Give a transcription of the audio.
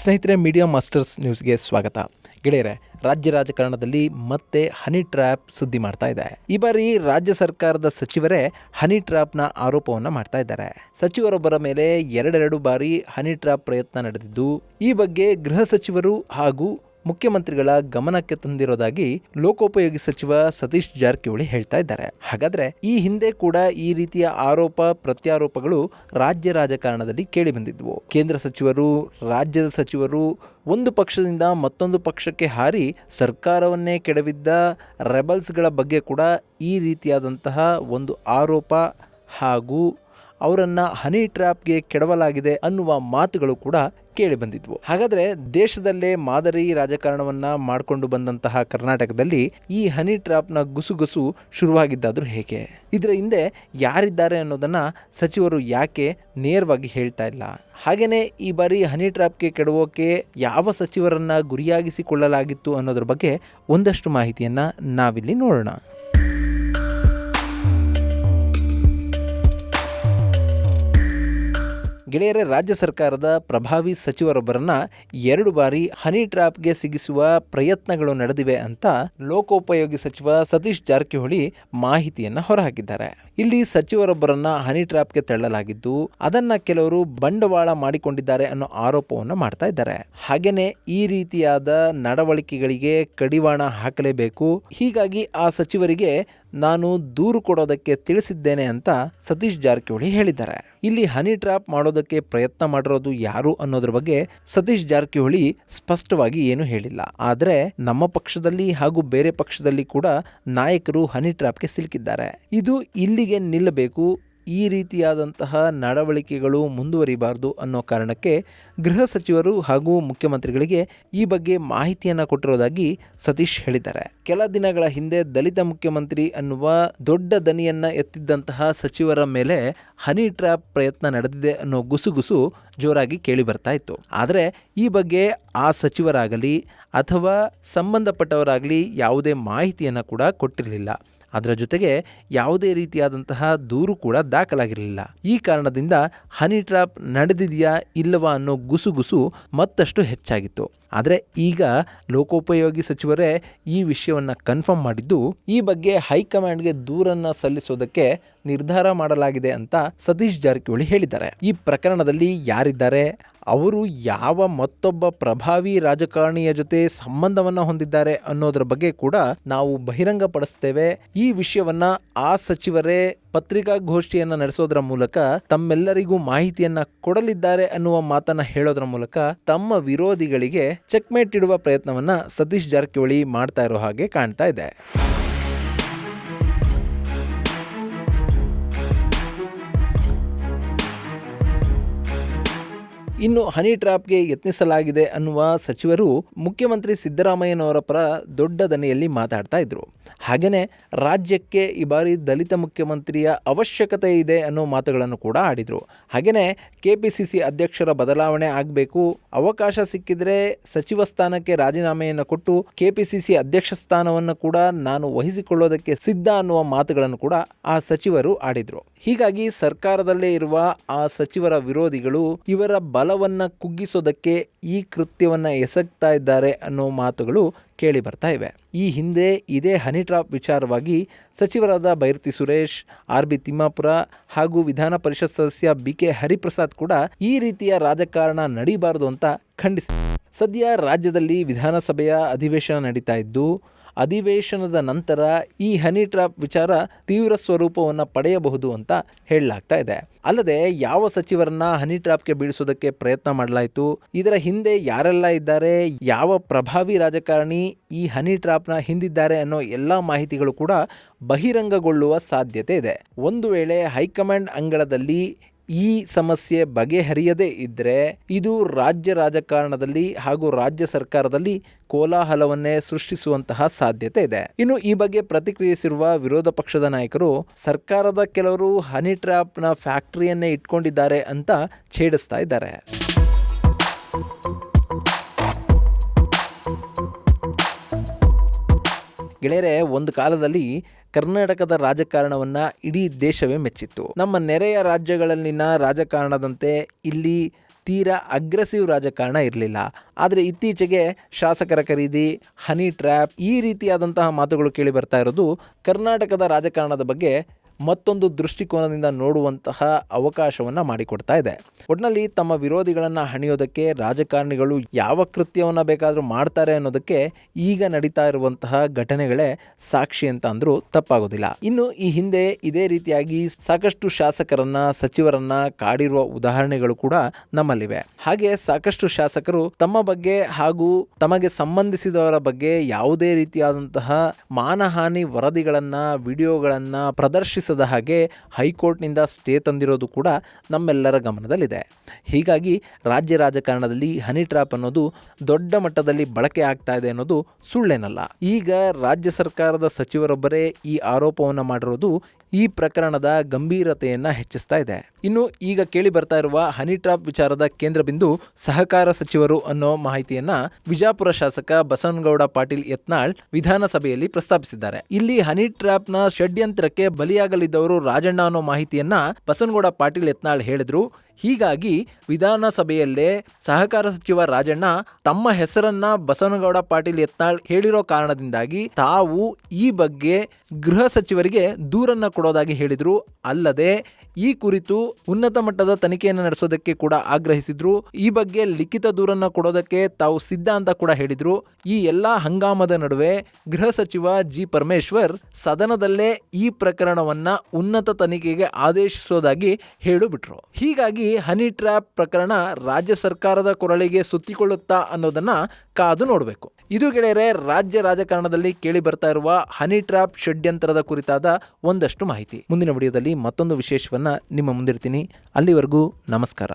ಸ್ನೇಹಿತರೆ, media masters ನ್ಯೂಸ್ಗೆ ಸ್ವಾಗತ. ಗೆಳೆಯರೆ, ರಾಜ್ಯ ರಾಜಕಾರಣದಲ್ಲಿ ಮತ್ತೆ ಹನಿ ಟ್ರ್ಯಾಪ್ ಸುದ್ದಿ ಮಾಡ್ತಾ ಇದೆ. ಈ ಬಾರಿ ರಾಜ್ಯ ಸರ್ಕಾರದ ಸಚಿವರೇ ಹನಿ ಟ್ರ್ಯಾಪ್ನ ಆರೋಪವನ್ನು ಮಾಡ್ತಾ ಇದ್ದಾರೆ. ಸಚಿವರೊಬ್ಬರ ಮೇಲೆ ಎರಡೆರಡು ಬಾರಿ ಹನಿ ಟ್ರ್ಯಾಪ್ ಪ್ರಯತ್ನ ನಡೆದಿದ್ದು, ಈ ಬಗ್ಗೆ ಗೃಹ ಸಚಿವರು ಹಾಗೂ ಮುಖ್ಯಮಂತ್ರಿಗಳ ಗಮನಕ್ಕೆ ತಂದಿರೋದಾಗಿ ಲೋಕೋಪಯೋಗಿ ಸಚಿವ ಸತೀಶ್ ಜಾರಕಿಹೊಳಿ ಹೇಳ್ತಾ ಇದ್ದಾರೆ. ಹಾಗಾದ್ರೆ ಈ ಹಿಂದೆ ಕೂಡ ಈ ರೀತಿಯ ಆರೋಪ ಪ್ರತ್ಯಾರೋಪಗಳು ರಾಜ್ಯ ರಾಜಕಾರಣದಲ್ಲಿ ಕೇಳಿ ಬಂದಿದ್ವು. ಕೇಂದ್ರ ಸಚಿವರು, ರಾಜ್ಯದ ಸಚಿವರು ಒಂದು ಪಕ್ಷದಿಂದ ಮತ್ತೊಂದು ಪಕ್ಷಕ್ಕೆ ಹಾರಿ ಸರ್ಕಾರವನ್ನೇ ಕೆಡವಿದ್ದ ರೆಬಲ್ಸ್ಗಳ ಬಗ್ಗೆ ಕೂಡ ಈ ರೀತಿಯಾದಂತಹ ಒಂದು ಆರೋಪ ಹಾಗೂ ಅವರನ್ನು ಹನಿ ಟ್ರ್ಯಾಪ್ಗೆ ಕೆಡವಲಾಗಿದೆ ಅನ್ನುವ ಮಾತುಗಳು ಕೂಡ ಕೇಳಿ ಬಂದಿದ್ವು. ಹಾಗಾದರೆ ದೇಶದಲ್ಲೇ ಮಾದರಿ ರಾಜಕಾರಣವನ್ನು ಮಾಡಿಕೊಂಡು ಬಂದಂತಹ ಕರ್ನಾಟಕದಲ್ಲಿ ಈ ಹನಿ ಟ್ರ್ಯಾಪ್ನ ಗುಸುಗುಸು ಶುರುವಾಗಿದ್ದಾದರೂ ಹೇಗೆ? ಇದರ ಹಿಂದೆ ಯಾರಿದ್ದಾರೆ ಅನ್ನೋದನ್ನು ಸಚಿವರು ಯಾಕೆ ನೇರವಾಗಿ ಹೇಳ್ತಾ ಇಲ್ಲ? ಹಾಗೆಯೇ ಈ ಬಾರಿ ಹನಿ ಟ್ರ್ಯಾಪ್ಗೆ ಕೆಡವೋಕೆ ಯಾವ ಸಚಿವರನ್ನು ಗುರಿಯಾಗಿಸಿಕೊಳ್ಳಲಾಗಿತ್ತು ಅನ್ನೋದ್ರ ಬಗ್ಗೆ ಒಂದಷ್ಟು ಮಾಹಿತಿಯನ್ನು ನಾವಿಲ್ಲಿ ನೋಡೋಣ. ಗೆಳೆಯರೇ, ರಾಜ್ಯ ಸರ್ಕಾರದ ಪ್ರಭಾವಿ ಸಚಿವರೊಬ್ಬರನ್ನ 2 ಬಾರಿ ಹನಿ ಟ್ರ್ಯಾಪ್ಗೆ ಸಿಗಿಸುವ ಪ್ರಯತ್ನಗಳು ನಡೆದಿವೆ ಅಂತ ಲೋಕೋಪಯೋಗಿ ಸಚಿವ ಸತೀಶ್ ಜಾರಕಿಹೊಳಿ ಮಾಹಿತಿಯನ್ನು ಹೊರಹಾಕಿದ್ದಾರೆ. ಇಲ್ಲಿ ಸಚಿವರೊಬ್ಬರನ್ನ ಹನಿ ಟ್ರ್ಯಾಪ್ಗೆ ತಳ್ಳಲಾಗಿದ್ದು, ಅದನ್ನ ಕೆಲವರು ಬಂಡವಾಳ ಮಾಡಿಕೊಂಡಿದ್ದಾರೆ ಅನ್ನೋ ಆರೋಪವನ್ನು ಮಾಡ್ತಾ ಇದ್ದಾರೆ. ಹಾಗೇನೆ ಈ ರೀತಿಯಾದ ನಡವಳಿಕೆಗಳಿಗೆ ಕಡಿವಾಣ ಹಾಕಲೇಬೇಕು, ಹೀಗಾಗಿ ಆ ಸಚಿವರಿಗೆ ನಾನು ದೂರು ಕೊಡೋದಕ್ಕೆ ತಿಳಿಸಿದ್ದೇನೆ ಅಂತ ಸತೀಶ್ ಜಾರಕಿಹೊಳಿ ಹೇಳಿದ್ದಾರೆ. ಇಲ್ಲಿ ಹನಿ ಟ್ರ್ಯಾಪ್ ಮಾಡೋದಕ್ಕೆ ಪ್ರಯತ್ನ ಮಾಡಿರೋದು ಯಾರು ಅನ್ನೋದ್ರ ಬಗ್ಗೆ ಸತೀಶ್ ಜಾರಕಿಹೊಳಿ ಸ್ಪಷ್ಟವಾಗಿ ಏನು ಹೇಳಿಲ್ಲ. ಆದರೆ ನಮ್ಮ ಪಕ್ಷದಲ್ಲಿ ಹಾಗೂ ಬೇರೆ ಪಕ್ಷದಲ್ಲಿ ಕೂಡ ನಾಯಕರು ಹನಿ ಟ್ರ್ಯಾಪ್ಗೆ ಸಿಲುಕಿದ್ದಾರೆ. ಇದು ಇಲ್ಲಿಗೆ ನಿಲ್ಲಬೇಕು, ಈ ರೀತಿಯಾದಂತಹ ನಡವಳಿಕೆಗಳು ಮುಂದುವರಿಬಾರದು ಅನ್ನೋ ಕಾರಣಕ್ಕೆ ಗೃಹ ಸಚಿವರು ಹಾಗೂ ಮುಖ್ಯಮಂತ್ರಿಗಳಿಗೆ ಈ ಬಗ್ಗೆ ಮಾಹಿತಿಯನ್ನು ಕೊಟ್ಟಿರೋದಾಗಿ ಸತೀಶ್ ಹೇಳಿದ್ದಾರೆ. ಕೆಲ ದಿನಗಳ ಹಿಂದೆ ದಲಿತ ಮುಖ್ಯಮಂತ್ರಿ ಅನ್ನುವ ದೊಡ್ಡ ದನಿಯನ್ನ ಎತ್ತಿದ್ದಂತಹ ಸಚಿವರ ಮೇಲೆ ಹನಿ ಟ್ರ್ಯಾಪ್ ಪ್ರಯತ್ನ ನಡೆದಿದೆ ಅನ್ನೋ ಗುಸುಗುಸು ಜೋರಾಗಿ ಕೇಳಿ ಬರ್ತಾ ಇತ್ತು. ಆದರೆ ಈ ಬಗ್ಗೆ ಆ ಸಚಿವರಾಗಲಿ ಅಥವಾ ಸಂಬಂಧಪಟ್ಟವರಾಗಲಿ ಯಾವುದೇ ಮಾಹಿತಿಯನ್ನು ಕೂಡ ಕೊಟ್ಟಿರಲಿಲ್ಲ. ಅದರ ಜೊತೆಗೆ ಯಾವುದೇ ರೀತಿಯಾದಂತಹ ದೂರು ಕೂಡ ದಾಖಲಾಗಿರಲಿಲ್ಲ. ಈ ಕಾರಣದಿಂದ ಹನಿ ಟ್ರ್ಯಾಪ್ ನಡೆದಿದೆಯಾ ಇಲ್ಲವಾ ಅನ್ನೋ ಗುಸುಗುಸು ಮತ್ತಷ್ಟು ಹೆಚ್ಚಾಗಿತ್ತು. ಆದರೆ ಈಗ ಲೋಕೋಪಯೋಗಿ ಸಚಿವರೇ ಈ ವಿಷಯವನ್ನು ಕನ್ಫರ್ಮ್ ಮಾಡಿದ್ದು, ಈ ಬಗ್ಗೆ ಹೈಕಮಾಂಡ್ಗೆ ದೂರನ್ನು ಸಲ್ಲಿಸೋದಕ್ಕೆ ನಿರ್ಧಾರ ಮಾಡಲಾಗಿದೆ ಅಂತ ಸತೀಶ್ ಜಾರಕಿಹೊಳಿ ಹೇಳಿದ್ದಾರೆ. ಈ ಪ್ರಕರಣದಲ್ಲಿ ಯಾರಿದ್ದಾರೆ, ಅವರು ಯಾವ ಮತ್ತೊಬ್ಬ ಪ್ರಭಾವಿ ರಾಜಕಾರಣಿಯ ಜೊತೆ ಸಂಬಂಧವನ್ನು ಹೊಂದಿದ್ದಾರೆ ಅನ್ನೋದ್ರ ಬಗ್ಗೆ ಕೂಡ ನಾವು ಬಹಿರಂಗಪಡಿಸ್ತೇವೆ. ಈ ವಿಷಯವನ್ನ ಆ ಸಚಿವರೇ ಪತ್ರಿಕಾಗೋಷ್ಠಿಯನ್ನು ನಡೆಸೋದ್ರ ಮೂಲಕ ತಮ್ಮೆಲ್ಲರಿಗೂ ಮಾಹಿತಿಯನ್ನ ಕೊಡಲಿದ್ದಾರೆ ಅನ್ನುವ ಮಾತನ್ನ ಹೇಳೋದ್ರ ಮೂಲಕ ತಮ್ಮ ವಿರೋಧಿಗಳಿಗೆ ಚೆಕ್ಮೇಟ್ ಇಡುವ ಪ್ರಯತ್ನವನ್ನ ಸತೀಶ್ ಜಾರಕಿಹೊಳಿ ಮಾಡ್ತಾ ಇರೋ ಹಾಗೆ ಕಾಣ್ತಾ ಇದೆ. ಇನ್ನು ಹನಿ ಟ್ರ್ಯಾಪ್ಗೆ ಯತ್ನಿಸಲಾಗಿದೆ ಅನ್ನುವ ಸಚಿವರು ಮುಖ್ಯಮಂತ್ರಿ ಸಿದ್ದರಾಮಯ್ಯನವರ ಪರ ದೊಡ್ಡ ದನಿಯಲ್ಲಿ ಮಾತಾಡ್ತಾ ಇದ್ರು. ಹಾಗೆಯೇ ರಾಜ್ಯಕ್ಕೆ ಈ ಬಾರಿ ದಲಿತ ಮುಖ್ಯಮಂತ್ರಿಯ ಅವಶ್ಯಕತೆ ಇದೆ ಅನ್ನೋ ಮಾತುಗಳನ್ನು ಕೂಡ ಆಡಿದರು. ಹಾಗೆಯೇ KPCC ಅಧ್ಯಕ್ಷರ ಬದಲಾವಣೆ ಆಗಬೇಕು, ಅವಕಾಶ ಸಿಕ್ಕಿದ್ರೆ ಸಚಿವ ಸ್ಥಾನಕ್ಕೆ ರಾಜೀನಾಮೆಯನ್ನು ಕೊಟ್ಟು KPCC ಅಧ್ಯಕ್ಷ ಸ್ಥಾನವನ್ನು ಕೂಡ ನಾನು ವಹಿಸಿಕೊಳ್ಳೋದಕ್ಕೆ ಸಿದ್ಧ ಅನ್ನುವ ಮಾತುಗಳನ್ನು ಕೂಡ ಆ ಸಚಿವರು ಆಡಿದರು. ಹೀಗಾಗಿ ಸರ್ಕಾರದಲ್ಲೇ ಇರುವ ಆ ಸಚಿವರ ವಿರೋಧಿಗಳು ಇವರ ಬಲವನ್ನು ಕುಗ್ಗಿಸೋದಕ್ಕೆ ಈ ಕೃತ್ಯವನ್ನು ಎಸಗ್ತಾ ಇದ್ದಾರೆ ಅನ್ನೋ ಮಾತುಗಳು ಕೇಳಿ ಬರ್ತಾ ಇವೆ. ಈ ಹಿಂದೆ ಇದೇ ಹನಿ ಟ್ರ್ಯಾಪ್ ವಿಚಾರವಾಗಿ ಸಚಿವರಾದ ಬೈರತಿ ಸುರೇಶ್, RB ತಿಮ್ಮಾಪುರ ಹಾಗೂ ವಿಧಾನ ಪರಿಷತ್ ಸದಸ್ಯ BK ಹರಿಪ್ರಸಾದ್ ಕೂಡ ಈ ರೀತಿಯ ರಾಜಕಾರಣ ನಡೀಬಾರದು ಅಂತ ಖಂಡಿಸಿ. ಸದ್ಯ ರಾಜ್ಯದಲ್ಲಿ ವಿಧಾನಸಭೆಯ ಅಧಿವೇಶನ ನಡೀತಾ ಇದ್ದು, ಅಧಿವೇಶನದ ನಂತರ ಈ ಹನಿ ಟ್ರ್ಯಾಪ್ ವಿಚಾರ ತೀವ್ರ ಸ್ವರೂಪವನ್ನು ಪಡೆಯಬಹುದು ಅಂತ ಹೇಳಲಾಗ್ತಾ ಇದೆ. ಅಲ್ಲದೆ ಯಾವ ಸಚಿವರನ್ನ ಹನಿ ಟ್ರ್ಯಾಪ್ಗೆ ಬೀಳಿಸೋದಕ್ಕೆ ಪ್ರಯತ್ನ ಮಾಡಲಾಯಿತು, ಇದರ ಹಿಂದೆ ಯಾರೆಲ್ಲ ಇದ್ದಾರೆ, ಯಾವ ಪ್ರಭಾವಿ ರಾಜಕಾರಣಿ ಈ ಹನಿ ಟ್ರ್ಯಾಪ್ನ ಹಿಂದಿದ್ದಾರೆ ಅನ್ನೋ ಎಲ್ಲ ಮಾಹಿತಿಗಳು ಕೂಡ ಬಹಿರಂಗಗೊಳ್ಳುವ ಸಾಧ್ಯತೆ ಇದೆ. ಒಂದು ವೇಳೆ ಹೈಕಮಾಂಡ್ ಅಂಗಳದಲ್ಲಿ ಈ ಸಮಸ್ಯೆ ಬಗೆಹರಿಯದೇ ಇದ್ದರೆ ಇದು ರಾಜ್ಯ ರಾಜಕಾರಣದಲ್ಲಿ ಹಾಗೂ ರಾಜ್ಯ ಸರ್ಕಾರದಲ್ಲಿ ಕೋಲಾಹಲವನ್ನೇ ಸೃಷ್ಟಿಸುವಂತಹ ಸಾಧ್ಯತೆ ಇದೆ. ಇನ್ನು ಈ ಬಗ್ಗೆ ಪ್ರತಿಕ್ರಿಯಿಸಿರುವ ವಿರೋಧ ಪಕ್ಷದ ನಾಯಕರು ಸರ್ಕಾರದ ಕೆಲವರು ಹನಿ ಟ್ರ್ಯಾಪ್ನ ಫ್ಯಾಕ್ಟರಿಯನ್ನೇ ಇಟ್ಕೊಂಡಿದ್ದಾರೆ ಅಂತ ಛೇಡಿಸ್ತಾ ಇದ್ದಾರೆ. ಗೆಳೆಯರೆ, ಒಂದು ಕಾಲದಲ್ಲಿ ಕರ್ನಾಟಕದ ರಾಜಕಾರಣವನ್ನು ಇಡೀ ದೇಶವೇ ಮೆಚ್ಚಿತ್ತು. ನಮ್ಮ ನೆರೆಯ ರಾಜ್ಯಗಳಲ್ಲಿನ ರಾಜಕಾರಣದಂತೆ ಇಲ್ಲಿ ತೀರಾ ಅಗ್ರೆಸಿವ್ ರಾಜಕಾರಣ ಇರಲಿಲ್ಲ. ಆದರೆ ಇತ್ತೀಚೆಗೆ ಶಾಸಕರ ಖರೀದಿ, ಹನಿ ಟ್ರ್ಯಾಪ್ ಈ ರೀತಿಯಾದಂತಹ ಮಾತುಗಳು ಕೇಳಿ ಬರ್ತಾ ಇರೋದು ಕರ್ನಾಟಕದ ರಾಜಕಾರಣದ ಬಗ್ಗೆ ಮತ್ತೊಂದು ದೃಷ್ಟಿಕೋನದಿಂದ ನೋಡುವಂತಹ ಅವಕಾಶವನ್ನು ಮಾಡಿಕೊಡ್ತಾ ಇದೆ. ಒಟ್ಟಿನಲ್ಲಿ ತಮ್ಮ ವಿರೋಧಿಗಳನ್ನು ಹಣಿಯೋದಕ್ಕೆ ರಾಜಕಾರಣಿಗಳು ಯಾವ ಕೃತ್ಯವನ್ನು ಬೇಕಾದರೂ ಮಾಡ್ತಾರೆ ಅನ್ನೋದಕ್ಕೆ ಈಗ ನಡೀತಾ ಇರುವಂತಹ ಘಟನೆಗಳೇ ಸಾಕ್ಷಿ ಅಂತ ಅಂದರೂ ತಪ್ಪಾಗೋದಿಲ್ಲ. ಇನ್ನು ಈ ಹಿಂದೆ ಇದೇ ರೀತಿಯಾಗಿ ಸಾಕಷ್ಟು ಶಾಸಕರನ್ನ, ಸಚಿವರನ್ನ ಕಾಡಿರುವ ಉದಾಹರಣೆಗಳು ಕೂಡ ನಮ್ಮಲ್ಲಿವೆ. ಹಾಗೆ ಸಾಕಷ್ಟು ಶಾಸಕರು ತಮ್ಮ ಬಗ್ಗೆ ಹಾಗೂ ತಮಗೆ ಸಂಬಂಧಿಸಿದವರ ಬಗ್ಗೆ ಯಾವುದೇ ರೀತಿಯಾದಂತಹ ಮಾನಹಾನಿ ವರದಿಗಳನ್ನ, ವಿಡಿಯೋಗಳನ್ನ ಪ್ರದರ್ಶಿಸ ಹಾಗೆ ಹೈಕೋರ್ಟ್ನಿಂದ ಸ್ಟೇ ತಂದಿರೋದು ಕೂಡ ನಮ್ಮೆಲ್ಲರ ಗಮನದಲ್ಲಿದೆ. ಹೀಗಾಗಿ ರಾಜ್ಯ ರಾಜಕಾರಣದಲ್ಲಿ ಹನಿ ಟ್ರ್ಯಾಪ್ ಅನ್ನೋದು ದೊಡ್ಡ ಮಟ್ಟದಲ್ಲಿ ಬಳಕೆ ಆಗ್ತಾ ಇದೆ ಅನ್ನೋದು ಸುಳ್ಳೇನಲ್ಲ. ಈಗ ರಾಜ್ಯ ಸರ್ಕಾರದ ಸಚಿವರೊಬ್ಬರೇ ಈ ಆರೋಪವನ್ನು ಮಾಡಿರೋದು ಈ ಪ್ರಕರಣದ ಗಂಭೀರತೆಯನ್ನು ಹೆಚ್ಚಿಸ್ತಾ ಇದೆ. ಇನ್ನು ಈಗ ಕೇಳಿ ಬರ್ತಾ ಇರುವ ಹನಿ ಟ್ರ್ಯಾಪ್ ವಿಚಾರದ ಕೇಂದ್ರ ಬಿಂದು ಸಹಕಾರ ಸಚಿವರು ಅನ್ನೋ ಮಾಹಿತಿಯನ್ನ ವಿಜಾಪುರ ಶಾಸಕ ಬಸನಗೌಡ ಪಾಟೀಲ್ ಯತ್ನಾಳ್ ವಿಧಾನಸಭೆಯಲ್ಲಿ ಪ್ರಸ್ತಾಪಿಸಿದ್ದಾರೆ. ಇಲ್ಲಿ ಹನಿ ಟ್ರ್ಯಾಪ್ನ ಷಡ್ಯಂತ್ರಕ್ಕೆ ಬಲಿಯಾಗಲಿದ್ದವರು ರಾಜಣ್ಣ ಅನ್ನೋ ಮಾಹಿತಿಯನ್ನ ಬಸನಗೌಡ ಪಾಟೀಲ್ ಯತ್ನಾಳ್ ಹೇಳಿದ್ರು. ಹೀಗಾಗಿ ವಿಧಾನಸಭೆಯಲ್ಲೇ ಸಹಕಾರ ಸಚಿವ ರಾಜಣ್ಣ ತಮ್ಮ ಹೆಸರನ್ನ ಬಸನಗೌಡ ಪಾಟೀಲ್ ಯತ್ನಾಳ್ ಹೇಳಿರೋ ಕಾರಣದಿಂದಾಗಿ ತಾವು ಈ ಬಗ್ಗೆ ಗೃಹ ಸಚಿವರಿಗೆ ದೂರನ್ನ ಕೊಡೋದಾಗಿ ಹೇಳಿದ್ರು. ಅಲ್ಲದೆ ಈ ಕುರಿತು ಉನ್ನತ ಮಟ್ಟದ ತನಿಖೆಯನ್ನು ನಡೆಸೋದಕ್ಕೆ ಕೂಡ ಆಗ್ರಹಿಸಿದ್ರು. ಈ ಬಗ್ಗೆ ಲಿಖಿತ ದೂರನ್ನ ಕೊಡೋದಕ್ಕೆ ತಾವು ಸಿದ್ಧ ಅಂತ ಕೂಡ ಹೇಳಿದ್ರು. ಈ ಎಲ್ಲಾ ಹಂಗಾಮದ ನಡುವೆ ಗೃಹ ಸಚಿವ ಜಿ ಪರಮೇಶ್ವರ್ ಸದನದಲ್ಲೇ ಈ ಪ್ರಕರಣವನ್ನ ಉನ್ನತ ತನಿಖೆಗೆ ಆದೇಶಿಸೋದಾಗಿ ಹೇಳಿಬಿಟ್ರು. ಹೀಗಾಗಿ ಹನಿ ಟ್ರ್ಯಾಪ್ ಪ್ರಕರಣ ರಾಜ್ಯ ಸರ್ಕಾರದ ಕೊರಳಿಗೆ ಸುತ್ತಿಕೊಳ್ಳುತ್ತಾ ಅನ್ನೋದನ್ನ ಕಾದು ನೋಡಬೇಕು. ಇದು ಗೆಳೆಯರೆ ರಾಜ್ಯ ರಾಜಕಾರಣದಲ್ಲಿ ಕೇಳಿ ಬರ್ತಾ ಇರುವ ಹನಿ ಟ್ರ್ಯಾಪ್ ಷಡ್ಯಂತ್ರದ ಕುರಿತಾದ ಒಂದಷ್ಟು ಮಾಹಿತಿ. ಮುಂದಿನ ವಿಡಿಯೋದಲ್ಲಿ ಮತ್ತೊಂದು ವಿಶೇಷವನ್ನ ನಿಮ್ಮ ಮುಂದಿರ್ತೀನಿ. ಅಲ್ಲಿವರೆಗೂ ನಮಸ್ಕಾರ.